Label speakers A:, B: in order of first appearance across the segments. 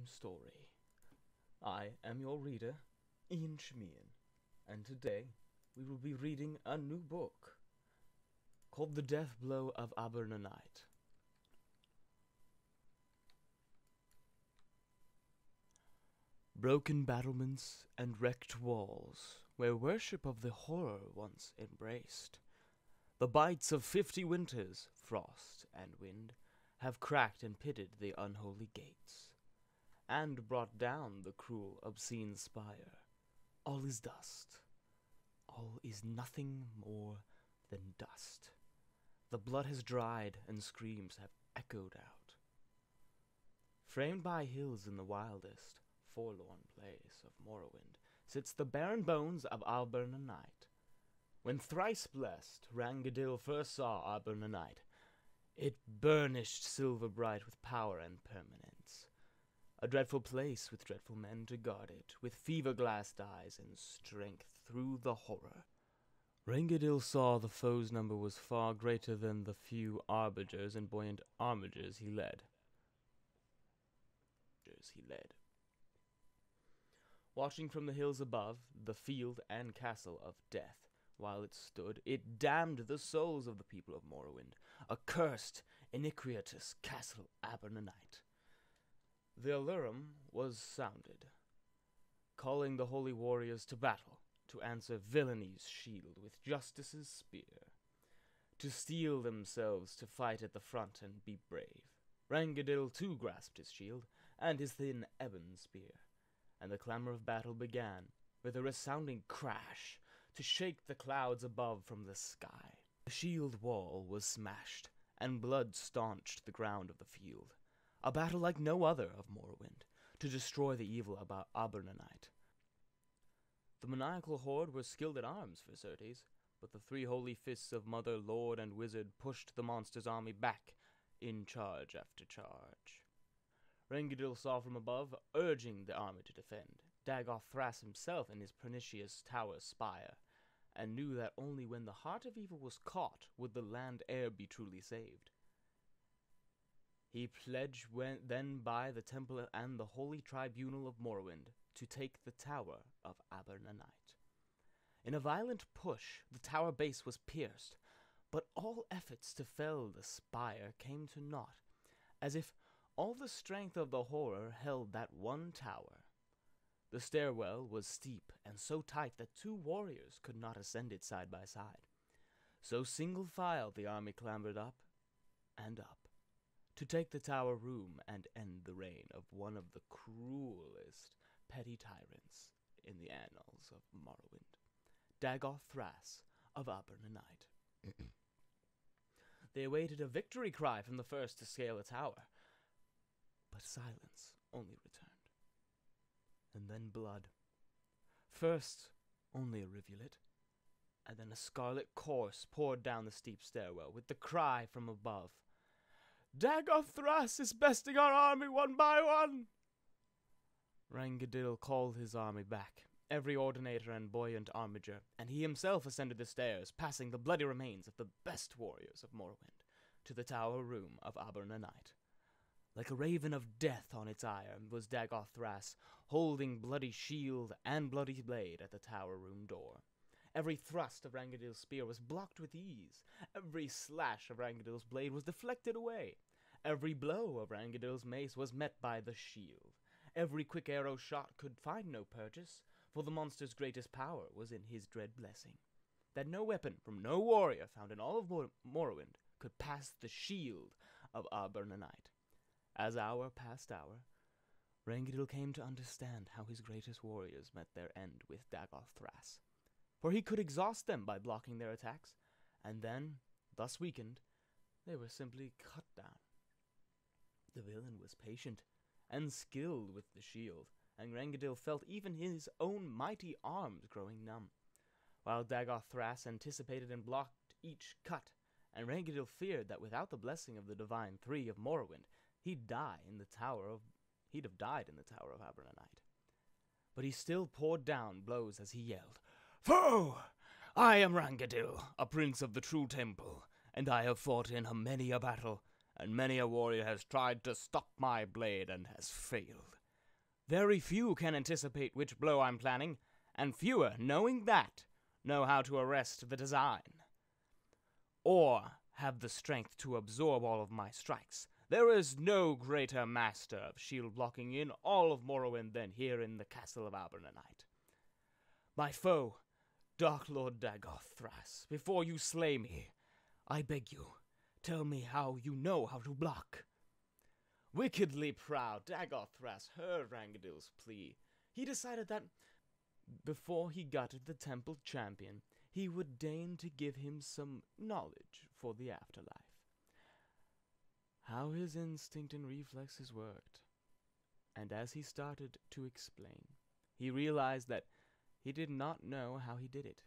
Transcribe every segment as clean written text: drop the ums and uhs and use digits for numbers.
A: story. I am your reader, Ian Shemian, and today we will be reading a new book called The Death Blow of Abernanit. Broken battlements and wrecked walls, where worship of the horror once embraced. The bites of 50 winters, frost and wind, have cracked and pitted the unholy gates, and brought down the cruel, obscene spire. All is dust. All is nothing more than dust. The blood has dried, and screams have echoed out. Framed by hills in the wildest, forlorn place of Morrowind, sits the barren bones of Abernanit. When thrice blessed Rangadil first saw Abernanit, it burnished silver bright with power and permanence. A dreadful place with dreadful men to guard it, with fever-glassed eyes and strength through the horror. Rangadil saw the foe's number was far greater than the few arbigers and buoyant armigers he led. Watching from the hills above, the field and castle of death, while it stood, it damned the souls of the people of Morrowind, a cursed, iniquitous castle Abernanit. The alarum was sounded, calling the holy warriors to battle, to answer villainy''s shield with justice's spear, to steel themselves to fight at the front and be brave. Rangadil too grasped his shield, and his thin ebon spear, and the clamor of battle began, with a resounding crash, to shake the clouds above from the sky. The shield wall was smashed, and blood staunched the ground of the field. A battle like no other of Morrowind, to destroy the evil about Abernanit. The maniacal horde were skilled at arms, for certes, but the 3 holy fists of Mother, Lord, and Wizard pushed the monster's army back, in charge after charge. Rangadil saw from above, urging the army to defend, Dagoth Thras himself in his pernicious tower spire, and knew that only when the heart of evil was caught would the land heir be truly saved. He pledged then by the temple and the holy tribunal of Morrowind to take the tower of Abernanit. In a violent push, the tower base was pierced, but all efforts to fell the spire came to naught, as if all the strength of the horror held that one tower. The stairwell was steep and so tight that 2 warriors could not ascend it side by side. So single file the army clambered up and up, to take the tower room and end the reign of one of the cruelest petty tyrants in the annals of Morrowind, Dagoth Thras of Abernanit. They awaited a victory cry from the first to scale the tower, but silence only returned. And then blood. First, only a rivulet, and then a scarlet course poured down the steep stairwell, with the cry from above, "Dagoth Thras is besting our army one by one!" Rangadil called his army back, every ordinator and buoyant armiger, and he himself ascended the stairs, passing the bloody remains of the best warriors of Morrowind, to the tower room of Abernanit. Like a raven of death on its iron was Dagoth Thras, holding bloody shield and bloody blade at the tower room door. Every thrust of Rangadil's spear was blocked with ease. Every slash of Rangadil's blade was deflected away. Every blow of Rangadil's mace was met by the shield. Every quick arrow shot could find no purchase, for the monster's greatest power was in his dread blessing, that no weapon from no warrior found in all of Morrowind could pass the shield of Abernanit. As hour passed hour, Rangadil came to understand how his greatest warriors met their end with Dagoth Thras, for he could exhaust them by blocking their attacks, and then, thus weakened, they were simply cut down. The villain was patient and skilled with the shield, and Rangadil felt even his own mighty arms growing numb, while Dagoth Thras anticipated and blocked each cut, and Rangadil feared that without the blessing of the Divine 3 of Morrowind, he'd have died in the Tower of Abernanit. But he still poured down blows as he yelled, "Foe! I am Rangadil, a prince of the true temple, and I have fought in many a battle, and many a warrior has tried to stop my blade and has failed. Very few can anticipate which blow I'm planning, and fewer, knowing that, know how to arrest the design, or have the strength to absorb all of my strikes. There is no greater master of shield blocking in all of Morrowind than here in the castle of Abernanit. My foe, Dark Lord Dagothras, before you slay me, I beg you, tell me how you know how to block. Wickedly proud, Dagothras heard Rangedil's plea. He decided that before he gutted the temple champion, he would deign to give him some knowledge for the afterlife. How his instinct and reflexes worked. And as he started to explain, he realized that he did not know how he did it,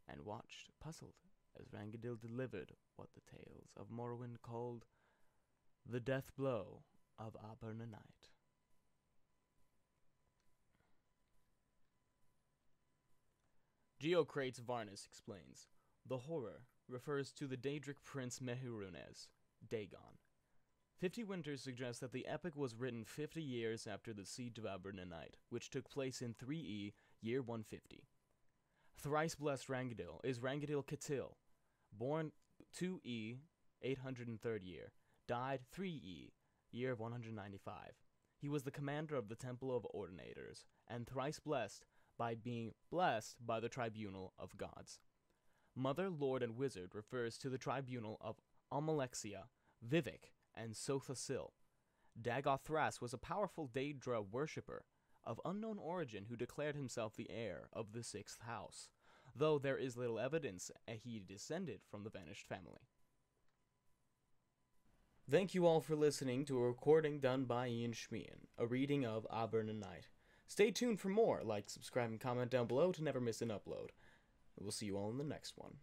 A: and watched, puzzled, as Rangedil delivered what the tales of Morrowind called the death blow of Abernanit. Geocrates Varnus explains, the horror refers to the Daedric prince Mehrunes, Dagon. 50 Winters suggests that the epic was written 50 years after the siege of Abernanit, which took place in 3E, year 150. Thrice blessed Rangedil is Rangedil Catil, born 2E, 803rd year, died 3E, year 195. He was the commander of the Temple of Ordinators, and thrice blessed by being blessed by the Tribunal of Gods. Mother, Lord, and Wizard refers to the Tribunal of Amalexia, Vivek, and Sothasil. Dagothras was a powerful Daedra worshipper of unknown origin who declared himself the heir of the 6th house, though there is little evidence he descended from the vanished family. Thank you all for listening to a recording done by Ian Schmian, a reading of Abernanit. Stay tuned for more. Like, subscribe, and comment down below to never miss an upload. We'll see you all in the next one.